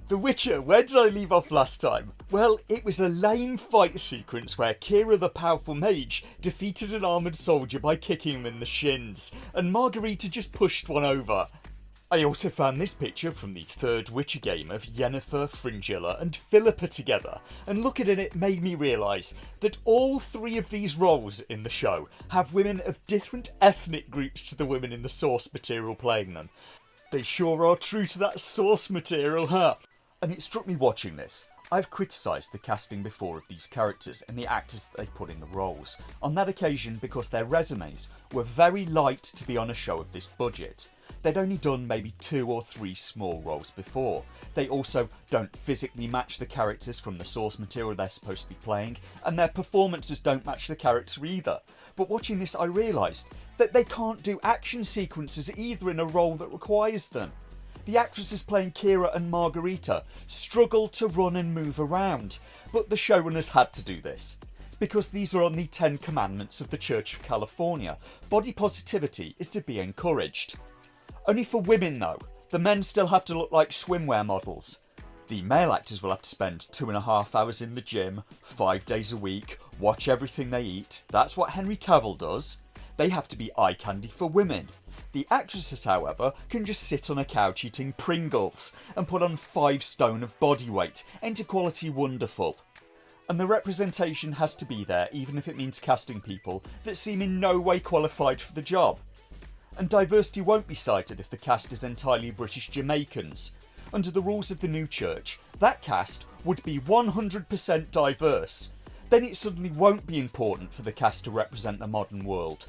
The Witcher, where did I leave off last time? Well, it was a lame fight sequence where Ciri the powerful mage defeated an armoured soldier by kicking him in the shins, and Margarita just pushed one over. I also found this picture from the third Witcher game of Yennefer, Fringilla and Philippa together, and looking at it made me realise that all three of these roles in the show have women of different ethnic groups to the women in the source material playing them. They sure are true to that source material, huh? And it struck me watching this. I've criticised the casting before of these characters and the actors that they put in the roles, on that occasion because their resumes were very light to be on a show of this budget. They'd only done maybe 2 or 3 small roles before. They also don't physically match the characters from the source material they're supposed to be playing, and their performances don't match the character either. But watching this I realised that they can't do action sequences either in a role that requires them. The actresses playing Ciri and Margarita struggle to run and move around, but the showrunners had to do this. Because these are on the 10 commandments of the Church of California, body positivity is to be encouraged. Only for women though, the men still have to look like swimwear models. The male actors will have to spend 2.5 hours in the gym, 5 days a week, watch everything they eat. That's what Henry Cavill does. They have to be eye candy for women. The actresses, however, can just sit on a couch eating Pringles and put on 5 stone of body weight. Enter quality wonderful. And the representation has to be there even if it means casting people that seem in no way qualified for the job. And diversity won't be cited if the cast is entirely British Jamaicans. Under the rules of the new church, that cast would be 100% diverse. Then it suddenly won't be important for the cast to represent the modern world.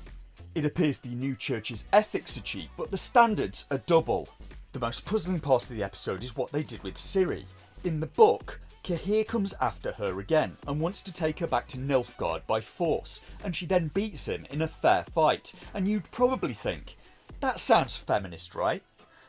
It appears the new church's ethics are cheap, but the standards are double. The most puzzling part of the episode is what they did with Ciri. In the book, Cahir comes after her again and wants to take her back to Nilfgaard by force, and she then beats him in a fair fight, and you'd probably think, that sounds feminist, right?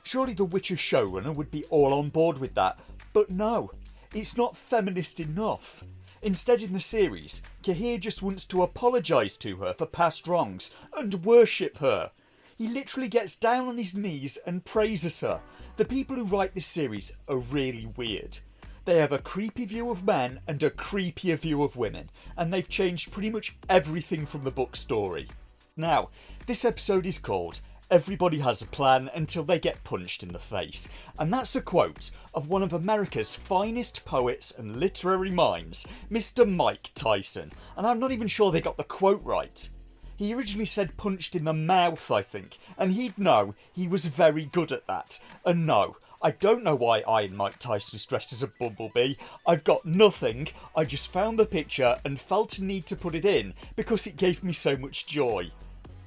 Surely the Witcher showrunner would be all on board with that, but no, it's not feminist enough. Instead in the series, Cahir just wants to apologise to her for past wrongs and worship her. He literally gets down on his knees and praises her. The people who write this series are really weird. They have a creepy view of men and a creepier view of women, and they've changed pretty much everything from the book story. Now, this episode is called Everybody Has a Plan Until They Get Punched in the Face, and that's a quote of one of America's finest poets and literary minds, Mr. Mike Tyson, and I'm not even sure they got the quote right. He originally said punched in the mouth, I think, and he'd know he was very good at that. And no, I don't know why Iron Mike Tyson is dressed as a bumblebee. I've got nothing. I just found the picture and felt a need to put it in because it gave me so much joy.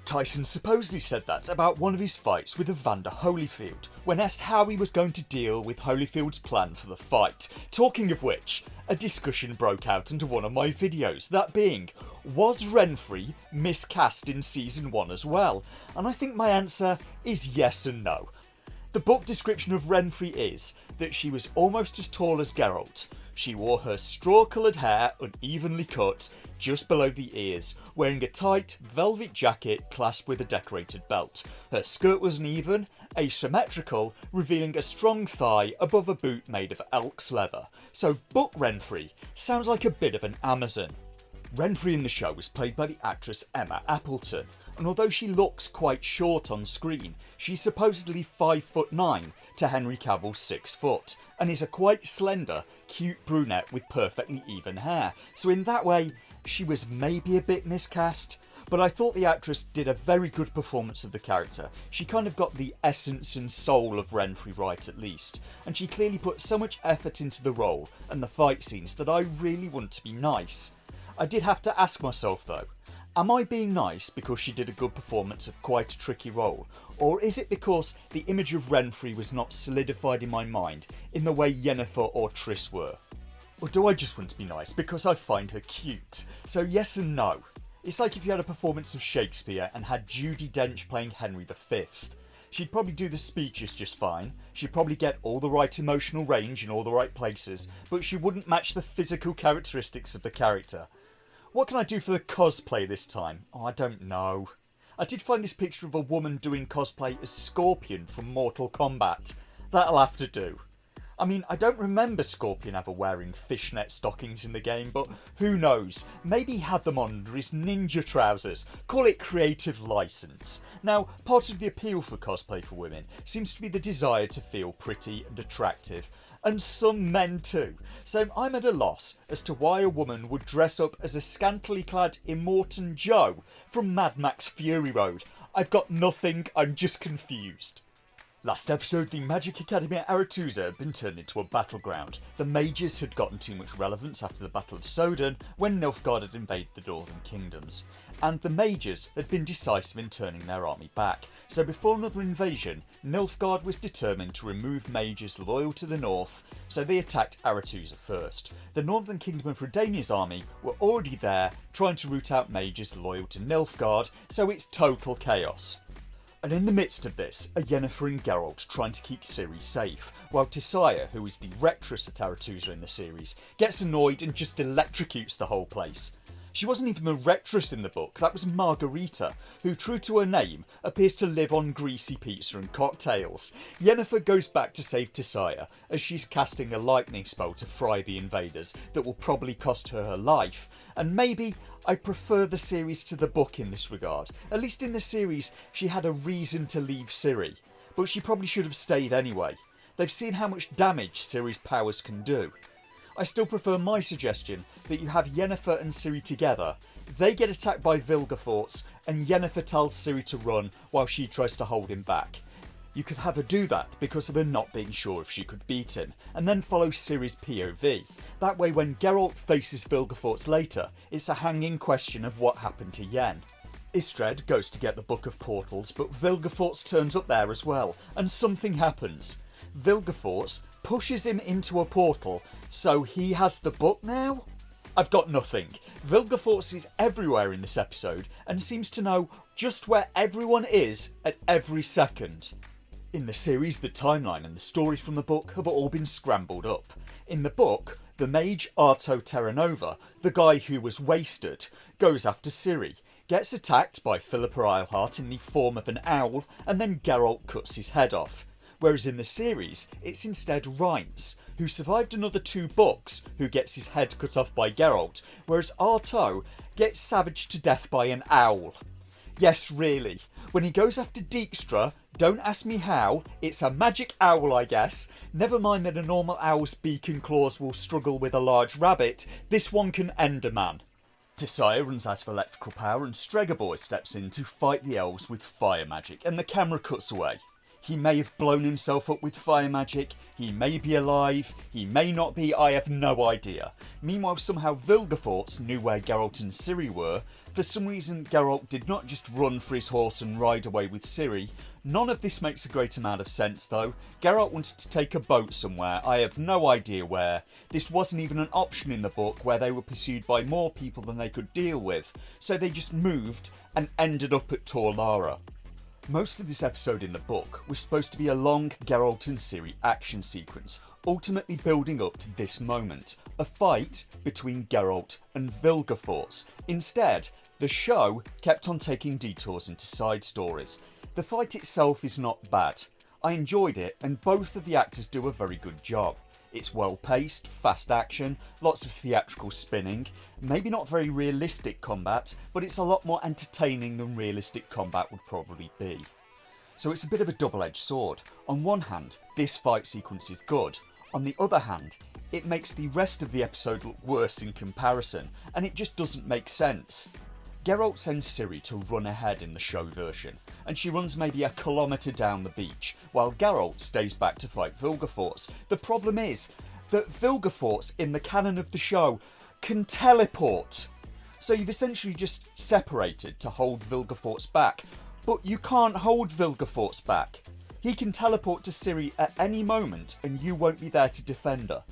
Tyson supposedly said that about one of his fights with Evander Holyfield, when asked how he was going to deal with Holyfield's plan for the fight. Talking of which, a discussion broke out into one of my videos, that being, was Renfri miscast in season 1 as well? And I think my answer is yes and no. The book description of Renfri is that she was almost as tall as Geralt. She wore her straw-coloured hair unevenly cut just below the ears, wearing a tight velvet jacket clasped with a decorated belt. Her skirt was uneven, asymmetrical, revealing a strong thigh above a boot made of elk's leather. So Book Renfri sounds like a bit of an Amazon. Renfri in the show was played by the actress Emma Appleton, and although she looks quite short on screen, she's supposedly 5'9" to Henry Cavill's 6 foot, and is a quite slender, cute brunette with perfectly even hair, so in that way, she was maybe a bit miscast. But I thought the actress did a very good performance of the character. She kind of got the essence and soul of Renfri right at least, and she clearly put so much effort into the role and the fight scenes that I really want to be nice. I did have to ask myself though, am I being nice because she did a good performance of quite a tricky role, or is it because the image of Renfri was not solidified in my mind in the way Yennefer or Triss were? Or do I just want to be nice because I find her cute? So yes and no. It's like if you had a performance of Shakespeare and had Judi Dench playing Henry V. She'd probably do the speeches just fine, she'd probably get all the right emotional range in all the right places, but she wouldn't match the physical characteristics of the character. What can I do for the cosplay this time? Oh, I don't know. I did find this picture of a woman doing cosplay as Scorpion from Mortal Kombat. That'll have to do. I mean, I don't remember Scorpion ever wearing fishnet stockings in the game, but who knows? Maybe he had them on under his ninja trousers. Call it creative license. Now, part of the appeal for cosplay for women seems to be the desire to feel pretty and attractive, and some men too. So I'm at a loss as to why a woman would dress up as a scantily clad Immortan Joe from Mad Max Fury Road. I've got nothing, I'm just confused. Last episode, the Magic Academy at Aretuza had been turned into a battleground. The mages had gotten too much relevance after the Battle of Soden, when Nilfgaard had invaded the Northern Kingdoms. And the mages had been decisive in turning their army back. So before another invasion, Nilfgaard was determined to remove mages loyal to the north, so they attacked Aretuza first. The Northern Kingdom of Redania's army were already there, trying to root out mages loyal to Nilfgaard, so it's total chaos. And in the midst of this are Yennefer and Geralt trying to keep Ciri safe, while Tissaia, who is the rectress at Aretuza in the series, gets annoyed and just electrocutes the whole place. She wasn't even the rectress in the book, that was Margarita, who, true to her name, appears to live on greasy pizza and cocktails. Yennefer goes back to save Tissaia, as she's casting a lightning spell to fry the invaders that will probably cost her her life, and maybe I prefer the series to the book in this regard. At least in the series, she had a reason to leave Ciri, but she probably should have stayed anyway. They've seen how much damage Ciri's powers can do. I still prefer my suggestion that you have Yennefer and Ciri together. They get attacked by Vilgefortz, and Yennefer tells Ciri to run while she tries to hold him back. You could have her do that because of her not being sure if she could beat him, and then follow Ciri's POV. That way when Geralt faces Vilgefortz later, it's a hanging question of what happened to Yen. Istred goes to get the Book of Portals, but Vilgefortz turns up there as well, and something happens. Vilgefortz pushes him into a portal, so he has the book now? I've got nothing. Vilgefortz is everywhere in this episode, and seems to know just where everyone is at every second. In the series, the timeline and the story from the book have all been scrambled up. In the book, the mage Arto Terranova, the guy who was wasted, goes after Ciri, gets attacked by Philippa Eilhart in the form of an owl, and then Geralt cuts his head off. Whereas in the series, it's instead Reince, who survived another 2 books, who gets his head cut off by Geralt, whereas Arto gets savaged to death by an owl. Yes, really. When he goes after Dijkstra, don't ask me how, it's a magic owl I guess. Never mind that a normal owl's beak and claws will struggle with a large rabbit, this one can end a man. Tissaia runs out of electrical power and Stregobor steps in to fight the elves with fire magic, and the camera cuts away. He may have blown himself up with fire magic, he may be alive, he may not be, I have no idea. Meanwhile, somehow Vilgefortz knew where Geralt and Ciri were. For some reason, Geralt did not just run for his horse and ride away with Ciri. None of this makes a great amount of sense though. Geralt wanted to take a boat somewhere, I have no idea where. This wasn't even an option in the book where they were pursued by more people than they could deal with, so they just moved and ended up at Tor Lara. Most of this episode in the book was supposed to be a long Geralt and Ciri action sequence, ultimately building up to this moment, a fight between Geralt and Vilgefortz. Instead, the show kept on taking detours into side stories. The fight itself is not bad. I enjoyed it, and both of the actors do a very good job. It's well paced, fast action, lots of theatrical spinning, maybe not very realistic combat, but it's a lot more entertaining than realistic combat would probably be. So it's a bit of a double-edged sword. On one hand, this fight sequence is good. On the other hand, it makes the rest of the episode look worse in comparison, and it just doesn't make sense. Geralt sends Ciri to run ahead in the show version, and she runs maybe 1 kilometre down the beach, while Geralt stays back to fight Vilgefortz. The problem is that Vilgefortz, in the canon of the show, can teleport. So you've essentially just separated to hold Vilgefortz back, but you can't hold Vilgefortz back. He can teleport to Ciri at any moment and you won't be there to defend her.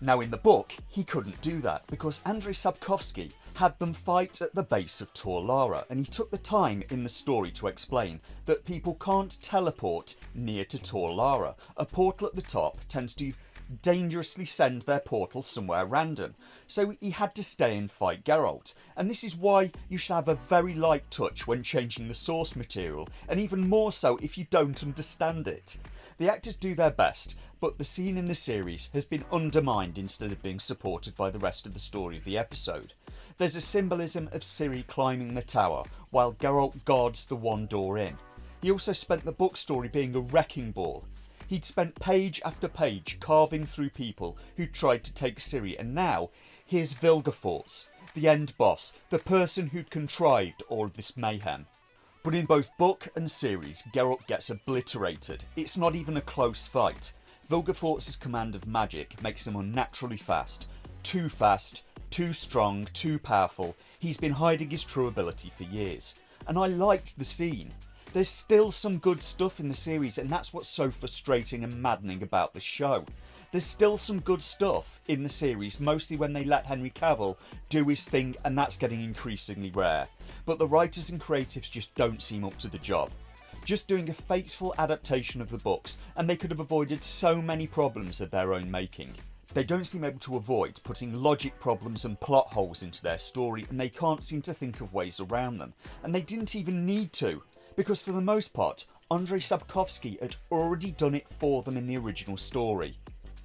Now in the book, he couldn't do that because Andrzej Sapkowski had them fight at the base of Tor Lara, and he took the time in the story to explain that people can't teleport near to Tor Lara. A portal at the top tends to dangerously send their portal somewhere random, so he had to stay and fight Geralt. And this is why you should have a very light touch when changing the source material, and even more so if you don't understand it. The actors do their best, but the scene in the series has been undermined instead of being supported by the rest of the story of the episode. There's a symbolism of Ciri climbing the tower, while Geralt guards the one door in. He also spent the book story being a wrecking ball. He'd spent page after page carving through people who tried to take Ciri, and now here's Vilgefortz, the end boss, the person who'd contrived all of this mayhem. But in both book and series, Geralt gets obliterated. It's not even a close fight. Vilgefortz's command of magic makes him unnaturally fast, too strong, too powerful. He's been hiding his true ability for years. And I liked the scene. There's still some good stuff in the series, and that's what's so frustrating and maddening about the show. There's still some good stuff in the series, mostly when they let Henry Cavill do his thing, and that's getting increasingly rare. But the writers and creatives just don't seem up to the job. Just doing a faithful adaptation of the books, and they could have avoided so many problems of their own making. They don't seem able to avoid putting logic problems and plot holes into their story, and they can't seem to think of ways around them. And they didn't even need to, because for the most part, Andrei Sapkowski had already done it for them in the original story.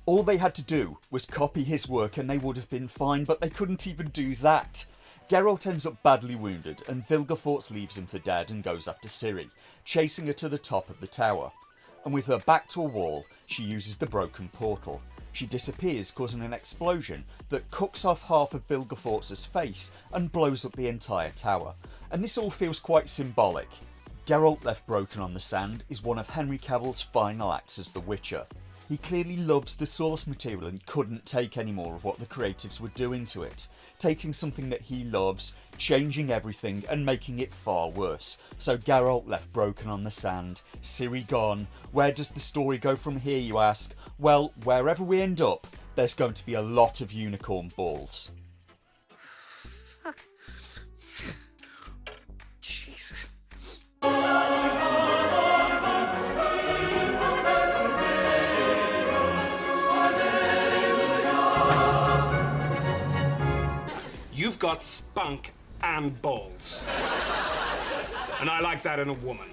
All they had to do was copy his work and they would have been fine, but they couldn't even do that. Geralt ends up badly wounded, and Vilgefortz leaves him for dead and goes after Ciri, chasing her to the top of the tower. And with her back to a wall, she uses the broken portal. She disappears, causing an explosion that cooks off half of Vilgefortz's face and blows up the entire tower. And this all feels quite symbolic. Geralt left broken on the sand is one of Henry Cavill's final acts as The Witcher. He clearly loves the source material and couldn't take any more of what the creatives were doing to it, taking something that he loves, changing everything and making it far worse. So Geralt left broken on the sand, Ciri gone. Where does the story go from here, you ask? Well, wherever we end up, there's going to be a lot of unicorn balls. Fuck. Jesus. You've got spunk and balls. And I like that in a woman.